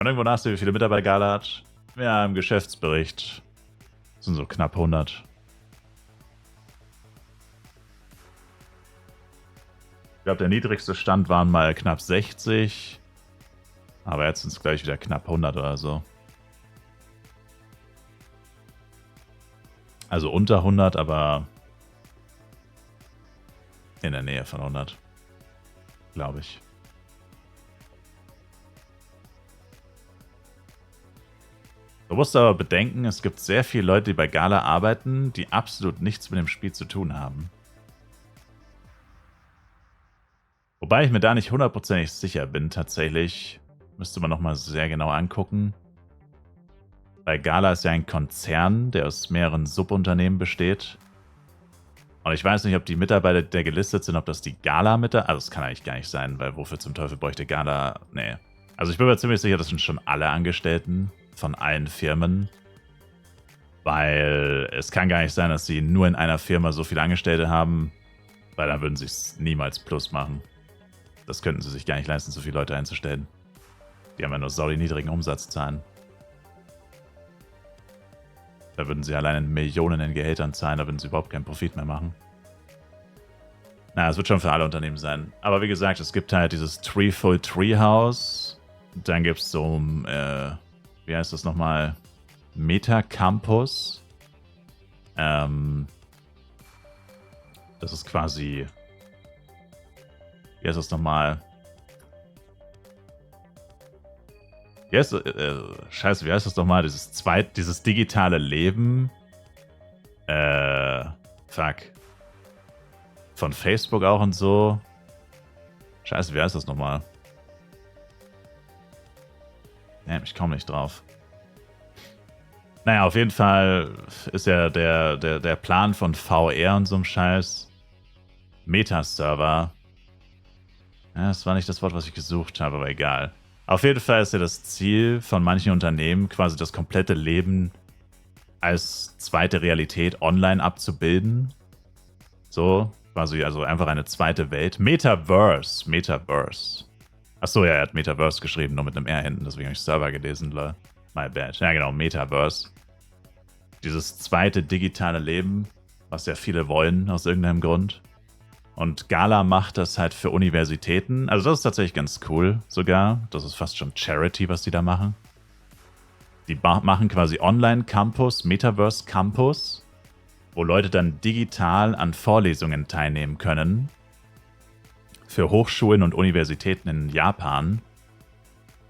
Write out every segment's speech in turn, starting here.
Und irgendwo nachsehen, wie viele Mitarbeiter Gala hat. Ja, im Geschäftsbericht sind so knapp 100. Ich glaube, der niedrigste Stand waren mal knapp 60. Aber jetzt sind es gleich wieder knapp 100 oder so. Also unter 100, aber in der Nähe von 100. Glaube ich. Du musst aber bedenken, es gibt sehr viele Leute, die bei Gala arbeiten, die absolut nichts mit dem Spiel zu tun haben. Wobei ich mir da nicht hundertprozentig sicher bin, tatsächlich. Müsste man nochmal sehr genau angucken. Bei Gala ist ja ein Konzern, der aus mehreren Subunternehmen besteht. Und ich weiß nicht, ob die Mitarbeiter, die da gelistet sind, ob das die Gala-Mitarbeiter... Also das kann eigentlich gar nicht sein, weil wofür zum Teufel bräuchte Gala... Nee. Also ich bin mir ziemlich sicher, das sind schon alle Angestellten von allen Firmen. Weil es kann gar nicht sein, dass sie nur in einer Firma so viele Angestellte haben, weil dann würden sie es niemals plus machen. Das könnten sie sich gar nicht leisten, so viele Leute einzustellen. Die haben ja nur saudi niedrigen Umsatzzahlen. Da würden sie allein in Millionen in Gehältern zahlen, da würden sie überhaupt keinen Profit mehr machen. Na, es wird schon für alle Unternehmen sein. Aber wie gesagt, es gibt halt dieses Treeful Treehouse. Dann gibt es so, wie heißt das nochmal? Meta Campus. Das ist quasi... Wie heißt das nochmal? Scheiße, wie heißt das nochmal? Dieses digitale Leben. Fuck. Von Facebook auch und so. Scheiße, wie heißt das nochmal? Ja, ich komme nicht drauf. Naja, auf jeden Fall ist ja der Plan von VR und so einem Scheiß. Meta-Server. Ja, das war nicht das Wort, was ich gesucht habe, aber egal. Auf jeden Fall ist ja das Ziel von manchen Unternehmen, quasi das komplette Leben als zweite Realität online abzubilden. So, quasi also einfach eine zweite Welt. Metaverse. Achso, ja, er hat Metaverse geschrieben, nur mit einem R hinten, deswegen habe ich Server gelesen, lol. My bad. Ja, genau, Metaverse. Dieses zweite digitale Leben, was ja viele wollen, aus irgendeinem Grund. Und Gala macht das halt für Universitäten. Also das ist tatsächlich ganz cool sogar. Das ist fast schon Charity, was die da machen. Die machen quasi Online-Campus, Metaverse-Campus, wo Leute dann digital an Vorlesungen teilnehmen können. Für Hochschulen und Universitäten in Japan.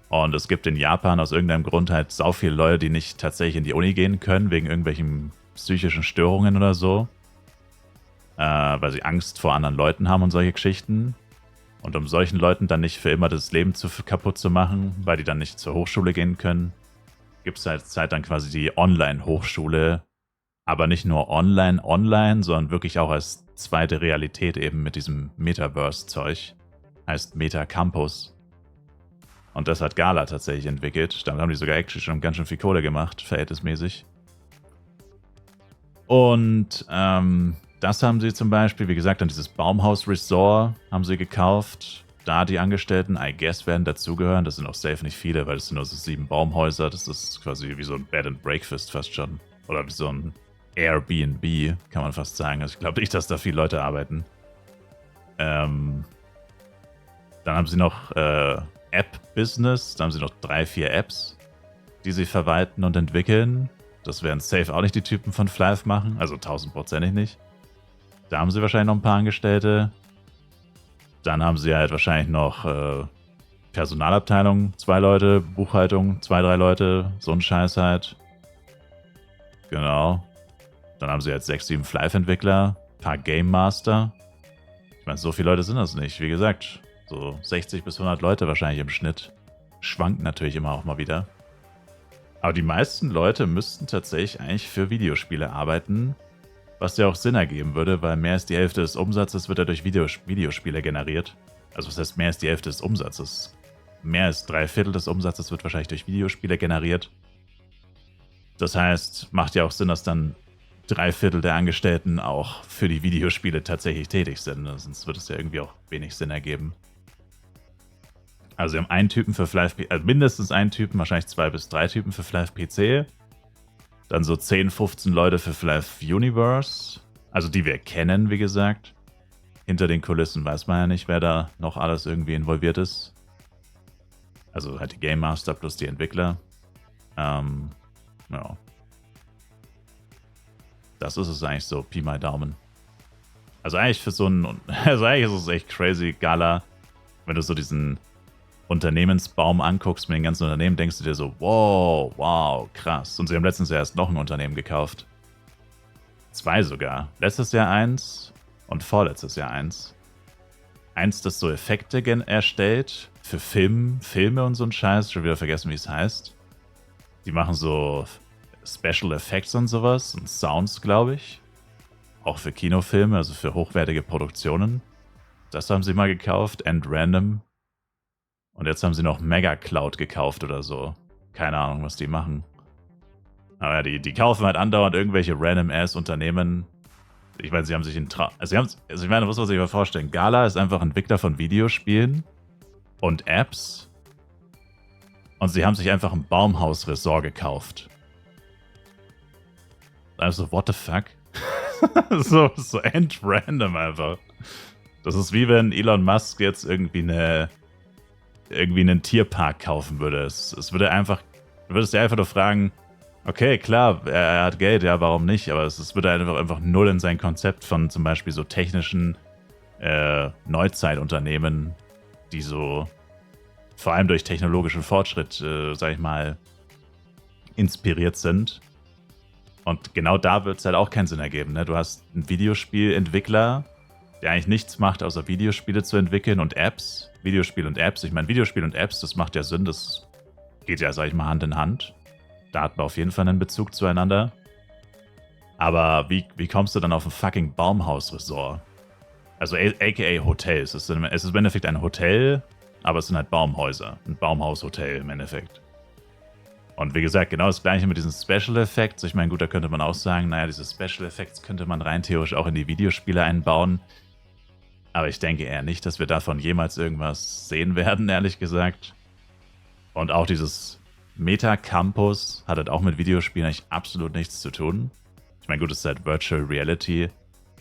Und es gibt in Japan aus irgendeinem Grund halt sau viele Leute, die nicht tatsächlich in die Uni gehen können, wegen irgendwelchen psychischen Störungen oder so. Weil sie Angst vor anderen Leuten haben und solche Geschichten. Und um solchen Leuten dann nicht für immer das Leben kaputt zu machen, weil die dann nicht zur Hochschule gehen können, gibt es halt dann quasi die Online-Hochschule. Aber nicht nur online, sondern wirklich auch als zweite Realität eben mit diesem Metaverse-Zeug. Heißt Meta Campus. Und das hat Gala tatsächlich entwickelt. Damit haben die sogar actually schon ganz schön viel Kohle gemacht, verhältnismäßig. Und, das haben sie zum Beispiel, wie gesagt, dann dieses Baumhaus Resort haben sie gekauft. Da die Angestellten, I guess, werden dazugehören. Das sind auch safe nicht viele, weil das sind nur so 7 Baumhäuser. Das ist quasi wie so ein Bed and Breakfast fast schon. Oder wie so ein Airbnb, kann man fast sagen. Also ich glaube nicht, dass da viele Leute arbeiten. Dann haben sie noch App-Business. Da haben sie noch 3, 4 Apps, die sie verwalten und entwickeln. Das werden safe auch nicht die Typen von Flive machen. Also 1000%ig nicht. Da haben sie wahrscheinlich noch ein paar Angestellte. Dann haben sie halt wahrscheinlich noch Personalabteilung, 2 Leute, Buchhaltung, 2, 3 Leute, so ein Scheiß halt. Genau. Dann haben sie halt 6, 7 Flive-Entwickler, ein paar Game Master. Ich meine, so viele Leute sind das nicht. Wie gesagt, so 60 bis 100 Leute wahrscheinlich im Schnitt. Schwankt natürlich immer auch mal wieder. Aber die meisten Leute müssten tatsächlich eigentlich für Videospiele arbeiten. Was ja auch Sinn ergeben würde, weil mehr als die Hälfte des Umsatzes wird ja durch Videospiele generiert. Also was heißt mehr als die Hälfte des Umsatzes? Mehr als 3/4 des Umsatzes wird wahrscheinlich durch Videospiele generiert. Das heißt, macht ja auch Sinn, dass dann 3/4 der Angestellten auch für die Videospiele tatsächlich tätig sind. Sonst wird es ja irgendwie auch wenig Sinn ergeben. Also sie haben einen Typen für Flive PC, also mindestens einen Typen, wahrscheinlich 2 bis 3 Typen für Flive PC. Dann so 10, 15 Leute für Flive Universe. Also die wir kennen, wie gesagt. Hinter den Kulissen weiß man ja nicht, wer da noch alles irgendwie involviert ist. Also halt die Game Master plus die Entwickler. Ja. Das ist es eigentlich so, Pi mal Daumen. Also eigentlich für so ein, also eigentlich ist es echt crazy, Gala. Wenn du so diesen Unternehmensbaum anguckst mit den ganzen Unternehmen, denkst du dir so, wow, krass. Und sie haben letztens erst noch ein Unternehmen gekauft. 2 sogar. Letztes Jahr 1 und vorletztes Jahr 1. 1, das so Effekte erstellt für Filme und so ein Scheiß. Schon wieder vergessen, wie es heißt. Die machen so Special Effects und sowas und Sounds, glaube ich. Auch für Kinofilme, also für hochwertige Produktionen. Das haben sie mal gekauft, Random. Und jetzt haben sie noch Mega Cloud gekauft oder so. Keine Ahnung, was die machen. Aber ja, die kaufen halt andauernd irgendwelche Random-Ass-Unternehmen. Ich meine, sie haben sich ich meine, muss man sich mal vorstellen. Gala ist einfach Entwickler von Videospielen und Apps. Und sie haben sich einfach ein Baumhaus-Resort gekauft. Also, what the fuck? so random einfach. Das ist wie wenn Elon Musk jetzt irgendwie einen Tierpark kaufen würde. Es würde einfach, du würdest dir einfach nur fragen, okay, klar, er hat Geld, ja, warum nicht? Aber es würde einfach null in sein Konzept von zum Beispiel so technischen Neuzeitunternehmen, die so vor allem durch technologischen Fortschritt, sag ich mal, inspiriert sind. Und genau da wird es halt auch keinen Sinn ergeben. Ne? Du hast einen Videospielentwickler, der eigentlich nichts macht, außer Videospiele zu entwickeln und Apps. Videospiel und Apps. Ich meine, Videospiel und Apps, das macht ja Sinn. Das geht ja, sag ich mal, Hand in Hand. Da hat man auf jeden Fall einen Bezug zueinander. Aber wie kommst du dann auf ein fucking Baumhaus-Resort? Also aka Hotels. Es ist im Endeffekt ein Hotel, aber es sind halt Baumhäuser. Ein Baumhaus-Hotel im Endeffekt. Und wie gesagt, genau das gleiche mit diesen Special Effects. Ich meine, gut, da könnte man auch sagen, naja, diese Special Effects könnte man rein theoretisch auch in die Videospiele einbauen. Aber ich denke eher nicht, dass wir davon jemals irgendwas sehen werden, ehrlich gesagt. Und auch dieses Meta-Campus hat halt auch mit Videospielen eigentlich absolut nichts zu tun. Ich meine, gut, es ist halt Virtual Reality,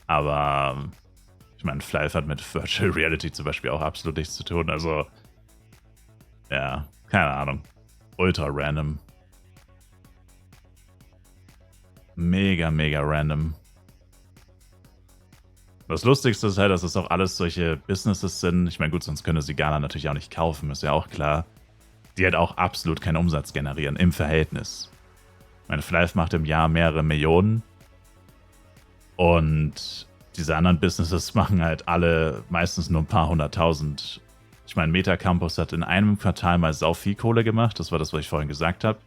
aber ich meine, Flive hat mit Virtual Reality zum Beispiel auch absolut nichts zu tun. Also, ja, keine Ahnung. Ultra random. Mega random. Das Lustigste ist halt, dass es auch alles solche Businesses sind. Ich meine, gut, sonst könnte sie Gala natürlich auch nicht kaufen, ist ja auch klar. Die halt auch absolut keinen Umsatz generieren im Verhältnis. Meine Flive macht im Jahr mehrere Millionen. Und diese anderen Businesses machen halt alle meistens nur ein paar 100.000. Ich meine, Meta Campus hat in einem Quartal mal sau viel Kohle gemacht. Das war das, was ich vorhin gesagt habe.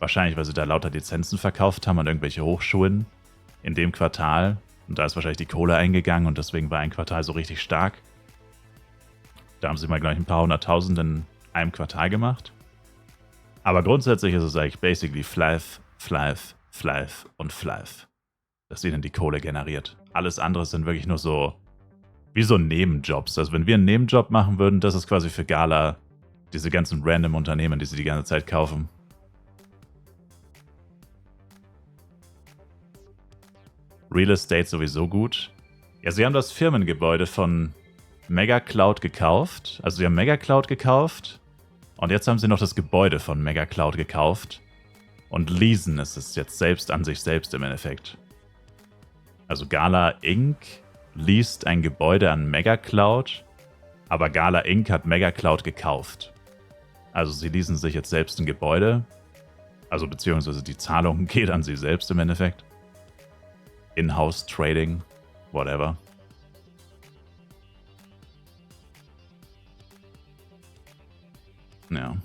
Wahrscheinlich, weil sie da lauter Lizenzen verkauft haben an irgendwelche Hochschulen in dem Quartal. Und da ist wahrscheinlich die Kohle eingegangen und deswegen war ein Quartal so richtig stark. Da haben sie mal gleich ein paar 100.000 in einem Quartal gemacht. Aber grundsätzlich ist es eigentlich basically Flive und Flive. Das ihnen die Kohle generiert. Alles andere sind wirklich nur so wie so Nebenjobs. Also wenn wir einen Nebenjob machen würden, das ist quasi für Gala diese ganzen random Unternehmen, die sie die ganze Zeit kaufen. Real Estate sowieso gut. Ja, sie haben das Firmengebäude von Mega Cloud gekauft. Also sie haben Mega Cloud gekauft und jetzt haben sie noch das Gebäude von Mega Cloud gekauft und leasen es jetzt selbst an sich selbst im Endeffekt. Also Gala Inc. least ein Gebäude an Mega Cloud, aber Gala Inc. hat Mega Cloud gekauft. Also sie leasen sich jetzt selbst ein Gebäude, also beziehungsweise die Zahlung geht an sie selbst im Endeffekt. In-house Trading, whatever. Ja.